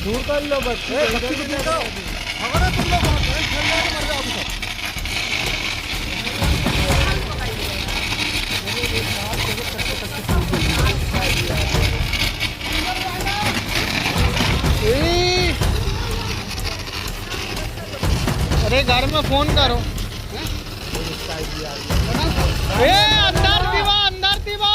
दूर कर लो बच्चे अगर तुम लोग खेल रहे मर जाओगे अरे घर में फोन करो अंदर दीवा अंदर दीवा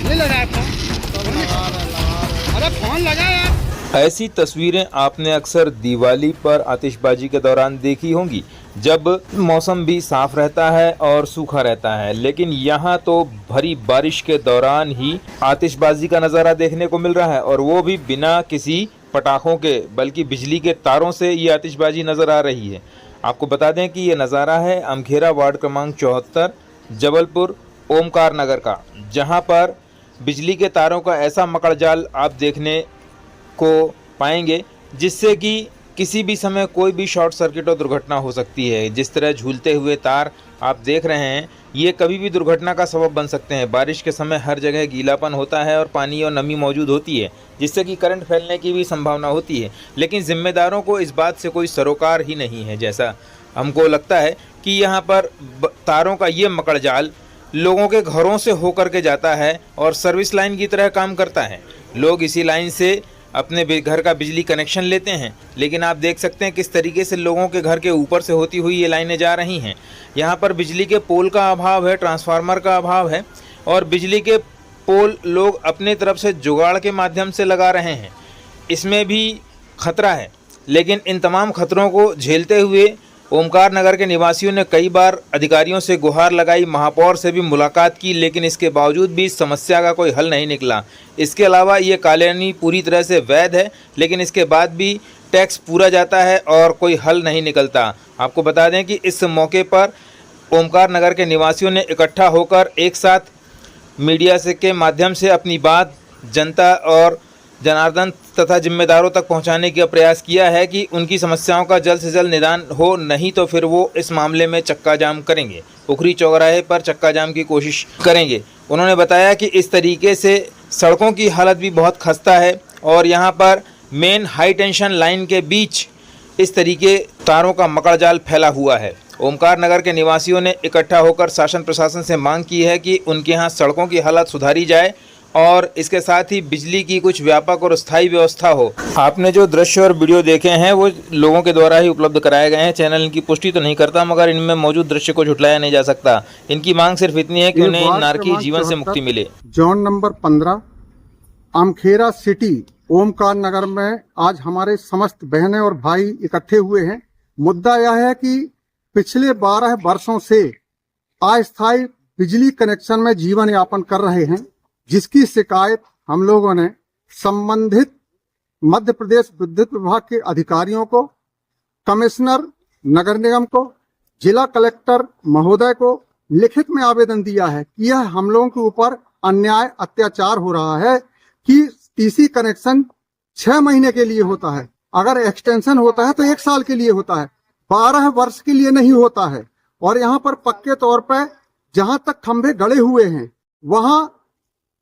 नहीं लगाया फोन अरे फोन लगा यार। ऐसी तस्वीरें आपने अक्सर दिवाली पर आतिशबाजी के दौरान देखी होंगी, जब मौसम भी साफ रहता है और सूखा रहता है। लेकिन यहाँ तो भरी बारिश के दौरान ही आतिशबाजी का नज़ारा देखने को मिल रहा है, और वो भी बिना किसी पटाखों के, बल्कि बिजली के तारों से ये आतिशबाजी नज़र आ रही है। आपको बता दें कि ये नज़ारा है अमखेरा वार्ड क्रमांक 74 जबलपुर ओमकार नगर का, जहाँ पर बिजली के तारों का ऐसा मकड़जाल आप देखने को पाएंगे जिससे कि किसी भी समय कोई भी शॉर्ट सर्किट और दुर्घटना हो सकती है। जिस तरह झूलते हुए तार आप देख रहे हैं, ये कभी भी दुर्घटना का सबब बन सकते हैं। बारिश के समय हर जगह गीलापन होता है और पानी और नमी मौजूद होती है, जिससे कि करंट फैलने की भी संभावना होती है। लेकिन जिम्मेदारों को इस बात से कोई सरोकार ही नहीं है। जैसा हमको लगता है कि यहाँ पर तारों का ये मकड़जाल लोगों के घरों से होकर के जाता है और सर्विस लाइन की तरह काम करता है। लोग इसी लाइन से अपने घर का बिजली कनेक्शन लेते हैं, लेकिन आप देख सकते हैं किस तरीके से लोगों के घर के ऊपर से होती हुई ये लाइनें जा रही हैं। यहाँ पर बिजली के पोल का अभाव है, ट्रांसफार्मर का अभाव है, और बिजली के पोल लोग अपने तरफ से जुगाड़ के माध्यम से लगा रहे हैं। इसमें भी खतरा है, लेकिन इन तमाम खतरों को झेलते हुए ओमकार नगर के निवासियों ने कई बार अधिकारियों से गुहार लगाई, महापौर से भी मुलाकात की, लेकिन इसके बावजूद भी इस समस्या का कोई हल नहीं निकला। इसके अलावा ये कॉलोनी पूरी तरह से वैध है, लेकिन इसके बाद भी टैक्स पूरा जाता है और कोई हल नहीं निकलता। आपको बता दें कि इस मौके पर ओमकार नगर के निवासियों ने इकट्ठा होकर एक साथ मीडिया से के माध्यम से अपनी बात जनता और जनार्दन तथा जिम्मेदारों तक पहुंचाने का प्रयास किया है कि उनकी समस्याओं का जल्द से जल्द निदान हो, नहीं तो फिर वो इस मामले में चक्का जाम करेंगे, उखरी चौराहे पर चक्का जाम की कोशिश करेंगे। उन्होंने बताया कि इस तरीके से सड़कों की हालत भी बहुत खस्ता है और यहाँ पर मेन हाई टेंशन लाइन के बीच इस तरीके तारों का मकड़जाल फैला हुआ है। ओमकार नगर के निवासियों ने इकट्ठा होकर शासन प्रशासन से मांग की है कि उनके यहाँ सड़कों की हालत सुधारी जाए और इसके साथ ही बिजली की कुछ व्यापक और स्थायी व्यवस्था हो। आपने जो दृश्य और वीडियो देखे हैं वो लोगों के द्वारा ही उपलब्ध कराए गए हैं। चैनल इनकी पुष्टि तो नहीं करता, मगर इनमें मौजूद दृश्य को झुटलाया नहीं जा सकता। इनकी मांग सिर्फ इतनी है कि उन्हें नारकी जीवन से मुक्ति मिले। Zone number 15 Amkhera city Omkar Nagar में आज हमारे समस्त बहनें और भाई इकट्ठे हुए हैं। मुद्दा यह है कि पिछले 12 वर्षों से अस्थायी बिजली कनेक्शन में जीवन यापन कर रहे हैं, जिसकी शिकायत हम लोगों ने संबंधित मध्य प्रदेश विद्युत विभाग के अधिकारियों को, कमिश्नर नगर निगम को, जिला कलेक्टर महोदय को लिखित में आवेदन दिया है कि यह हम लोगों के ऊपर अन्याय अत्याचार हो रहा है कि टीसी कनेक्शन 6 महीने के लिए होता है, अगर एक्सटेंशन होता है तो 1 साल के लिए होता है, 12 वर्ष के लिए नहीं होता है। और यहाँ पर पक्के तौर पर जहां तक खंभे गड़े हुए हैं वहां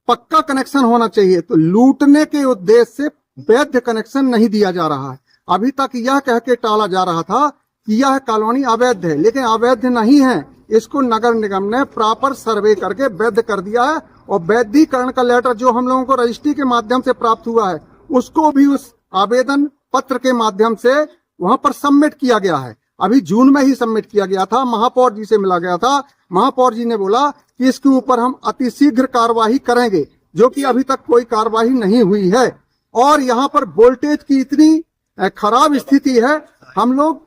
पक्का कनेक्शन होना चाहिए, तो लूटने के उद्देश्य से वैध कनेक्शन नहीं दिया जा रहा है। अभी तक यह कह के टाला जा रहा था कि यह कॉलोनी अवैध है, लेकिन अवैध नहीं है। इसको नगर निगम ने प्रॉपर सर्वे करके वैध कर दिया है और वैधीकरण का लेटर जो हम लोगों को रजिस्ट्री के माध्यम से प्राप्त हुआ है उसको भी उस आवेदन पत्र के माध्यम से वहां पर सबमिट किया गया है। अभी जून में ही सबमिट किया गया था, महापौर जी से मिला गया था। महापौर जी ने बोला कि इसके ऊपर हम अतिशीघ्र कार्यवाही करेंगे, जो कि अभी तक कोई कार्यवाही नहीं हुई है। और यहाँ पर वोल्टेज की इतनी खराब स्थिति है, हम लोग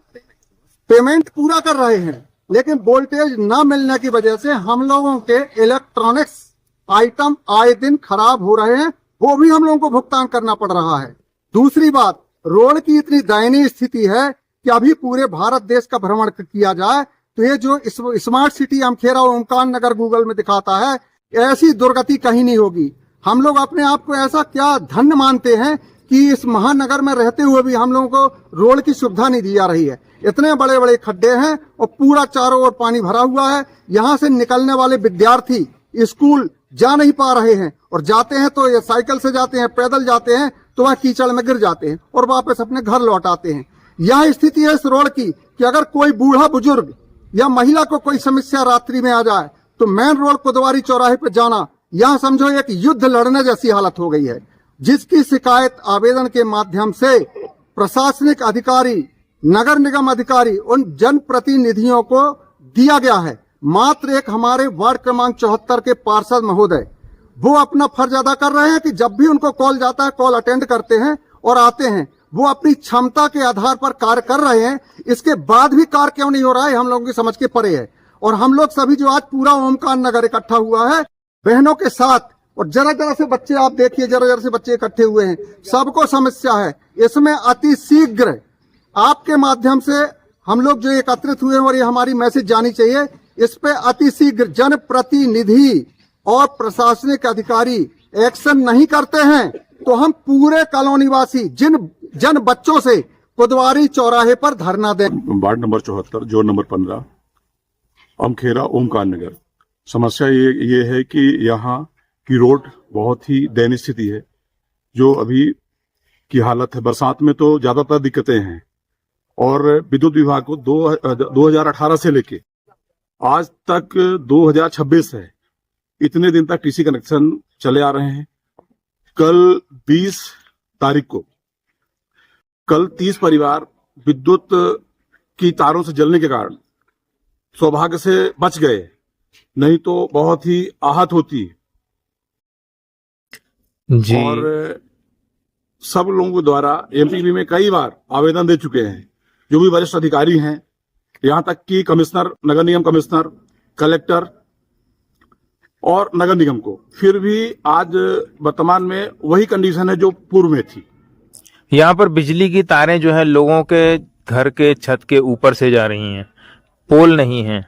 पेमेंट पूरा कर रहे हैं लेकिन वोल्टेज न मिलने की वजह से हम लोगों के इलेक्ट्रॉनिक्स आइटम आए दिन खराब हो रहे हैं, वो भी हम लोगों को भुगतान करना पड़ रहा है। दूसरी बात, रोड की इतनी दयनीय स्थिति है कि अभी पूरे भारत देश का भ्रमण किया जाए तो ये जो स्मार्ट सिटी अमखेरा ओमकार नगर गूगल में दिखाता है, ऐसी दुर्गति कहीं नहीं होगी। हम लोग अपने आप को ऐसा क्या धन्य मानते हैं कि इस महानगर में रहते हुए भी हम लोगों को रोड की सुविधा नहीं दी जा रही है। इतने बड़े बड़े खड्डे हैं और पूरा चारों ओर पानी भरा हुआ है। यहाँ से निकलने वाले विद्यार्थी स्कूल जा नहीं पा रहे हैं, और जाते हैं तो ये साइकिल से जाते हैं, पैदल जाते हैं तो वह कीचड़ में गिर जाते हैं और वापस अपने घर लौट आते हैं। यह स्थिति है इस रोड की कि अगर कोई बूढ़ा बुजुर्ग या महिला को कोई समस्या रात्रि में आ जाए तो मेन रोड कोतवाली चौराहे पर जाना यहाँ समझो एक युद्ध लड़ने जैसी हालत हो गई है, जिसकी शिकायत आवेदन के माध्यम से प्रशासनिक अधिकारी, नगर निगम अधिकारी, उन जनप्रतिनिधियों को दिया गया है। मात्र एक हमारे वार्ड क्रमांक 74 के पार्षद महोदय वो अपना फर्ज अदा कर रहे हैं कि जब भी उनको कॉल जाता है कॉल अटेंड करते हैं और आते हैं। वो अपनी क्षमता के आधार पर कार्य कर रहे हैं, इसके बाद भी कार्य क्यों नहीं हो रहा है हम लोगों की समझ के परे है। और हम लोग सभी जो आज पूरा ओमकार नगर इकट्ठा हुआ है बहनों के साथ, और जरा जरा से बच्चे आप देखिए, जरा जरा से बच्चे इकट्ठे हुए हैं, सबको समस्या है। इसमें अति शीघ्र आपके माध्यम से हम लोग जो एकत्रित हुए हैं और ये हमारी मैसेज जानी चाहिए, इस पे अति शीघ्र जनप्रतिनिधि और प्रशासनिक अधिकारी एक्शन नहीं करते हैं तो हम पूरे कॉलोनी वासी जन बच्चों से कोतवाली चौराहे पर धरना दें। Ward number 74, zone number 15, Amkhera Omkar Nagar. समस्या ये है कि यहाँ की रोड बहुत ही दयनीय स्थिति है। जो अभी की हालत है, बरसात में तो ज्यादातर दिक्कतें हैं, और विद्युत विभाग को 2018 से लेके आज तक 2026 है, इतने दिन तक टीसी कनेक्शन चले आ रहे हैं। कल 20 तारीख को 30 परिवार विद्युत की तारों से जलने के कारण सौभाग्य से बच गए, नहीं तो बहुत ही आहत होती जी। और सब लोगों द्वारा एमपीबी में कई बार आवेदन दे चुके हैं, जो भी वरिष्ठ अधिकारी हैं, यहाँ तक कि कमिश्नर, नगर निगम कमिश्नर, कलेक्टर और नगर निगम को। फिर भी आज वर्तमान में वही कंडीशन है जो पूर्व में थी। यहाँ पर बिजली की तारें जो है लोगों के घर के छत के ऊपर से जा रही हैं, पोल नहीं है।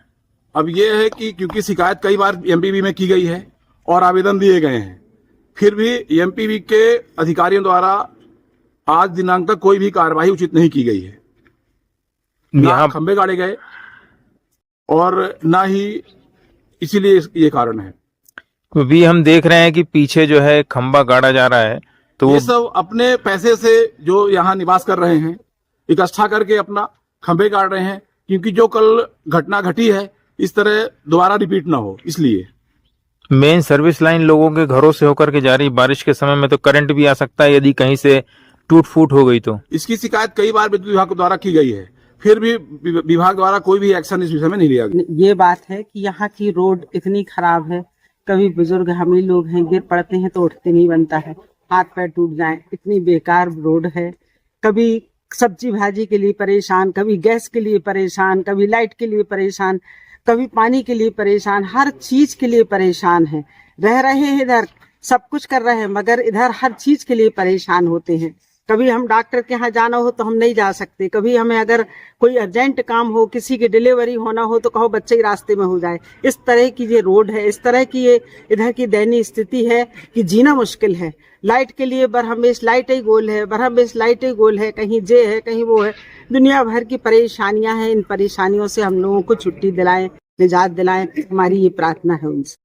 अब ये है कि क्योंकि शिकायत कई बार एमपीबी में की गई है और आवेदन दिए गए हैं, फिर भी एमपीबी के अधिकारियों द्वारा आज दिनांक तक कोई भी कार्रवाई उचित नहीं की गई है। यहाँ खंबे गाड़े गए और ना ही, इसीलिए ये कारण है। अभी हम देख रहे हैं कि पीछे जो है खंबा गाड़ा जा रहा है, तो ये सब अपने पैसे से जो यहाँ निवास कर रहे हैं इकट्ठा करके अपना खंबे गाड़ रहे हैं, क्योंकि जो कल घटना घटी है इस तरह दोबारा रिपीट ना हो, इसलिए। मेन सर्विस लाइन लोगों के घरों से होकर के जा रही, बारिश के समय में तो करंट भी आ सकता है यदि कहीं से टूट फूट हो गई तो। इसकी शिकायत कई बार विद्युत विभाग द्वारा की गई है, फिर भी विभाग द्वारा कोई भी एक्शन इस विषय में नहीं लिया गया। ये बात है कि यहाँ की रोड इतनी खराब है, कभी बुजुर्ग हम ही लोग हैं, गिर पड़ते हैं तो उठते नहीं बनता है, हाथ पैर टूट जाएं, इतनी बेकार रोड है। कभी सब्जी भाजी के लिए परेशान, कभी गैस के लिए परेशान, कभी लाइट के लिए परेशान, कभी पानी के लिए परेशान, हर चीज के लिए परेशान है। रह रहे हैं इधर, सब कुछ कर रहे हैं, मगर इधर हर चीज के लिए परेशान होते हैं। कभी हम डॉक्टर के यहाँ जाना हो तो हम नहीं जा सकते, कभी हमें अगर कोई अर्जेंट काम हो, किसी की डिलीवरी होना हो तो कहो बच्चे ही रास्ते में हो जाए। इस तरह की ये रोड है, इस तरह की ये इधर की दयनीय स्थिति है कि जीना मुश्किल है। लाइट के लिए बरहमेश लाइट ही गोल है, बरहमेश लाइट ही गोल है, कहीं जे है कहीं वो है, दुनिया भर की परेशानियां हैं। इन परेशानियों से हम लोगों को छुट्टी दिलाएं, निजात दिलाएं, हमारी ये प्रार्थना है उनसे।